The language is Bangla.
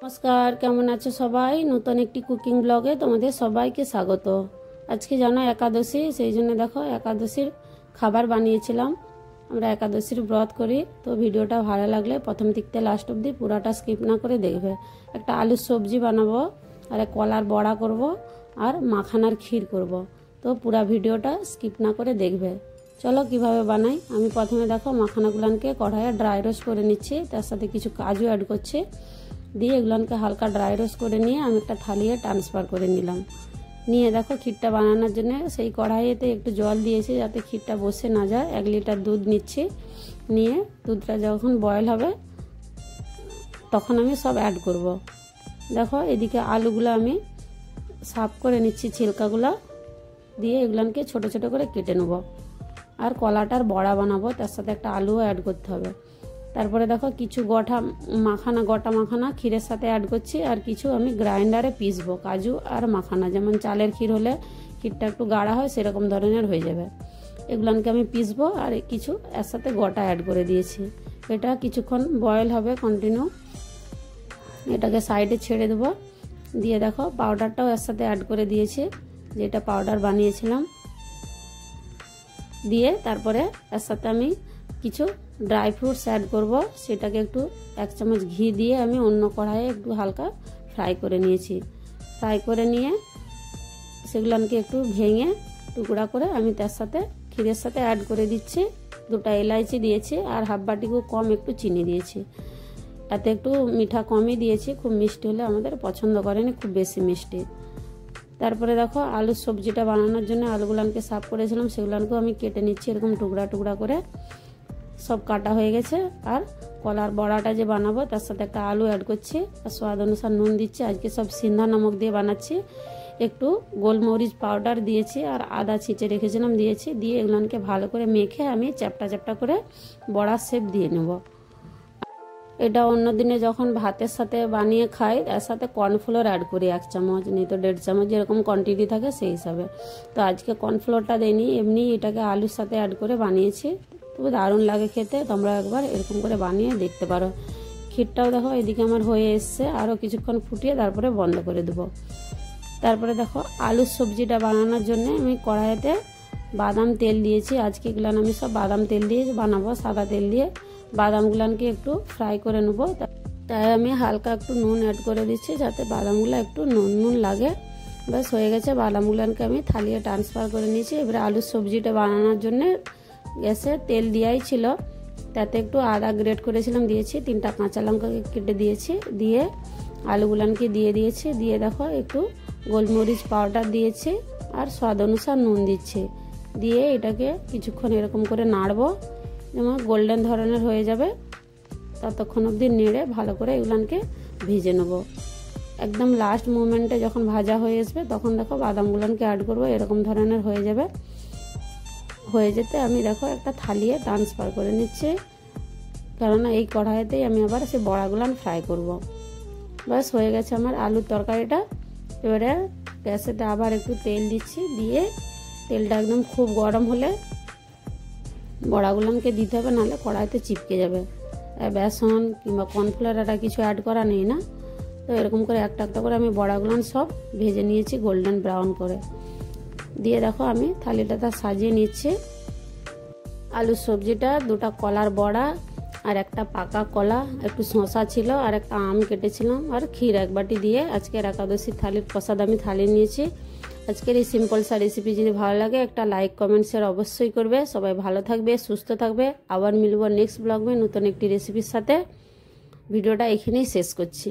नमस्कार केमन आछो सबाई नतून एकटी कुकिंग ब्लगे तोमादेर सबाइके स्वागत। आज के जानो एकादशी सेइजन्य देखो एकादशीर खाबार बानिয়েছিলাম। আমরা একাদশীর ব্রত করি। তো ভিডিওটা ভালো লাগলে প্রথম থেকে লাস্ট অবধি পুরাটা স্কিপ না করে দেখবে। একটা আলুর সবজি বানাবো আর কলার বড়া করব আর মাখানার ক্ষীর করব। তো পুরো ভিডিওটা স্কিপ না করে দেখবে। চলো কিভাবে বানাই। আমি প্রথমে দেখো মাখানাগুলোকে কড়াইয়ে ড্রাই রোস্ট করে নিচ্ছি, তার সাথে কিছু কাজু অ্যাড করছি। দিয়ে এগুলোকে হালকা ড্রাই রোস্ট করে নিয়ে আমি একটা থালিয়ে ট্রান্সফার করে নিলাম। নিয়ে দেখো ক্ষীরটা বানানোর জন্য সেই কড়াইতে একটু জল দিয়েছি যাতে ক্ষীরটা বসে না যায়। 1 লিটার দুধ নিচ্ছি। নিয়ে দুধটা যখন বয়েল হবে তখন আমি সব অ্যাড করব। দেখো এদিকে আলুগুলো আমি সাফ করে নিচ্ছি, ছিলকাগুলো দিয়ে এগুলোকে ছোট ছোট করে কেটে নেব। আর কলাটার বড়া বানাবো, তার সাথে একটা আলুও অ্যাড করতে হবে। তারপরে দেখো কিছু গোটা মাখানা ক্ষীরের সাথে অ্যাড করছি আর কিছু আমি গ্রাইন্ডারে পিসবো। কাজু আর মাখানা, যেমন চালের ক্ষীর হলে ক্ষীরটা একটু গাঢ়া হয় সেরকম ধরনের হয়ে যাবে। এগুলোকে আমি পিসবো আর কিছু এর সাথে গোটা অ্যাড করে দিয়েছি। এটা কিছুক্ষণ বয়েল হবে কন্টিনিউ। এটাকে সাইডে ছেড়ে দেবো। দিয়ে দেখো পাউডারটাও এর সাথে অ্যাড করে দিয়েছি, যেটা পাউডার বানিয়েছিলাম। দিয়ে তারপরে এর সাথে আমি কিছু ড্রাই ফ্রুটস অ্যাড করব। সেটাকে একটু 1 চামচ ঘি দিয়ে আমি অন্য কড়াইয়ে একটু হালকা ফ্রাই করে নিয়েছি। ফ্রাই করে নিয়ে সেগুলোকে একটু ভেঙে টুকরা করে আমি তার সাথে ক্ষীরের সাথে অ্যাড করে দিচ্ছি। 2টা এলাইচি দিয়েছি আর হাফ বাটিকেও কম একটু চিনি দিয়েছি। এতে একটু মিঠা কমই দিয়েছি, খুব মিষ্টি হলে আমাদের পছন্দ করেনি খুব বেশি মিষ্টি। তারপরে দেখো আলুর সবজিটা বানানোর জন্য আলুগুলোকে সাফ করেছিলাম, সেগুলোকেও আমি কেটে নিচ্ছি এরকম টুকরা টুকরা করে। সব কাটা হয়ে গেছে। আর কলার বড়াটা যে বানাবো তার সাথে একটা আলু অ্যাড করছি আর স্বাদ অনুসার নুন দিচ্ছি। আজকে সব সিন্ধা নমক দিয়ে বানাচ্ছি। একটু গোলমরিচ পাউডার দিয়েছি আর আদা ছিঁচে রেখেছিলাম দিয়েছি। দিয়ে এগুলোকে ভালো করে মেখে আমি চ্যাপটা চ্যাপটা করে বড়ার শেপ দিয়ে নেব। এটা অন্য দিনে যখন ভাতের সাথে বানিয়ে খাই তার সাথে কর্নফ্লোর অ্যাড করি 1 চামচ, নেই তো 1.5 চামচ, যেরকম কোয়ান্টিটি থাকে সেই হিসাবে। তো আজকে কর্নফ্লোরটা দেইনি, এমনি এটাকে আলুর সাথে অ্যাড করে বানিয়েছি। তবে দারুণ লাগে খেতে, তোমরা একবার এরকম করে বানিয়ে দেখতে পারো। ক্ষীরটাও দেখো এদিকে আমার হয়ে এসছে, আরও কিছুক্ষণ ফুটিয়ে তারপরে বন্ধ করে দেবো। তারপরে দেখো আলুর সবজিটা বানানোর জন্য আমি কড়াইতে বাদাম তেল দিয়েছি। আজকে এগুলো আমি সব বাদাম তেল দিয়ে বানাবো, সাদা তেল দিয়ে। বাদামগুলোকে একটু ফ্রাই করে নেব, তাই আমি হালকা একটু নুন অ্যাড করে দিচ্ছি যাতে বাদামগুলো একটু নুন লাগে। ব্যাস হয়ে গেছে। বাদামগুলোকে আমি থালিয়ে ট্রান্সফার করে নিয়েছি। এবারে আলুর সবজিটা বানানোর জন্য গ্যাসে তেল দেওয়াই ছিল, তাতে একটু আদা গ্রেট করেছিলাম দিয়েছি, 3টা কাঁচা লঙ্কাকে কেটে দিয়েছি। দিয়ে আলুগুলোকে দিয়ে দিয়েছি। দিয়ে দেখো একটু গোলমরিচ পাউডার দিয়েছি আর স্বাদ অনুসার নুন দিচ্ছি। দিয়ে এটাকে কিছুক্ষণ এরকম করে নাড়বো, যেমন গোল্ডেন ধরনের হয়ে যাবে ততক্ষণ অবধি নেড়ে ভালো করে এগুলোকে ভেজে নেব। একদম লাস্ট মোমেন্টে যখন ভাজা হয়ে আসবে তখন দেখো বাদামগুলোকে অ্যাড করবো, এরকম ধরনের হয়ে যাবে। হয়ে যেতে আমি দেখো একটা থালিয়ে ট্রান্সফার করে নিচ্ছি, কেননা এই কড়াইতেই আমি আবার সেই বড়াগুলো ফ্রাই করব। ব্যাস হয়ে গেছে আমার আলুর তরকারিটা। এবারে গ্যাসেতে আবার একটু তেল দিচ্ছি। দিয়ে তেলটা একদম খুব গরম হলে বড়াগুলোকে দিতে হবে, নাহলে কড়াইতে চিপকে যাবে। বেসন কিংবা কর্নফ্লাওয়ার এটা কিছু অ্যাড করা নেই না। তো এরকম করে একটা একটা করে আমি বড়াগুলো সব ভেজে নিয়েছি গোল্ডেন ব্রাউন করে। দিয়ে দেখো আমি থালিটা সাজিয়ে নিচ্ছি। আলুর সবজিটা, 2টা কলার বড়া আর একটা পাকা কলা, একটু শসা ছিল আর একটা আম কেটেছিলাম আর ক্ষীর 1 বাটি দিয়ে আজকের একাদশী থালির প্রসাদ আমি থালি নিয়েছি। আজকের এই সিম্পল সা রেসিপি যদি ভালো লাগে একটা লাইক কমেন্ট শেয়ার অবশ্যই করবে। সবাই ভালো থাকবে, সুস্থ থাকবে। আবার মিলবো নেক্সট ব্লগে নতুন একটি রেসিপির সাথে। ভিডিওটা এখানেই শেষ করছি।